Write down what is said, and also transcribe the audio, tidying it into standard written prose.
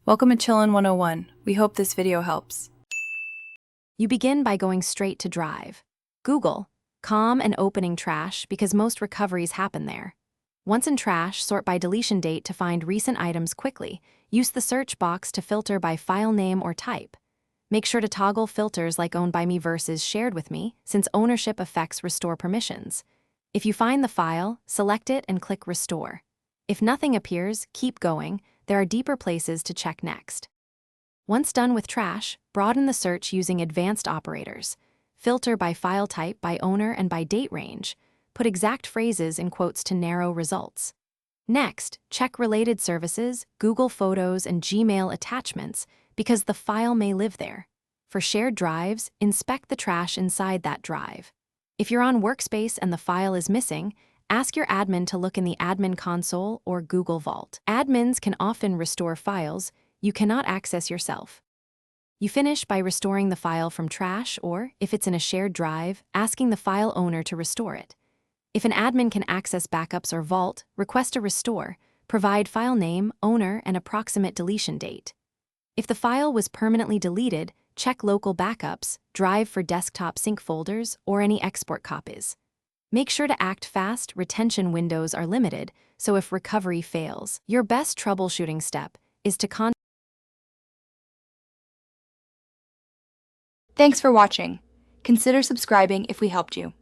Welcome to Chillin' 101. We hope this video helps. You begin by going straight to Drive. Google, calm and opening trash because most recoveries happen there. Once in trash, sort by deletion date to find recent items quickly. Use the search box to filter by file name or type. Make sure to toggle filters like owned by me versus shared with me, since ownership affects restore permissions. If you find the file, select it and click Restore. If nothing appears, keep going. There are deeper places to check next. Once done with trash, broaden the search using advanced operators. Filter by file type, by owner, and by date range. Put exact phrases in quotes to narrow results. Next, check related services, Google Photos, and Gmail attachments because the file may live there. For shared drives, inspect the trash inside that drive. If you're on Workspace and the file is missing, ask your admin to look in the admin console or Google Vault. Admins can often restore files you cannot access yourself. You finish by restoring the file from trash or, if it's in a shared drive, asking the file owner to restore it. If an admin can access backups or Vault, request a restore, provide file name, owner, and approximate deletion date. If the file was permanently deleted, check local backups, Drive for desktop sync folders, or any export copies. Make sure to act fast. Retention windows are limited, so if recovery fails, your best troubleshooting step is to contact. Thanks for watching. Consider subscribing if we helped you.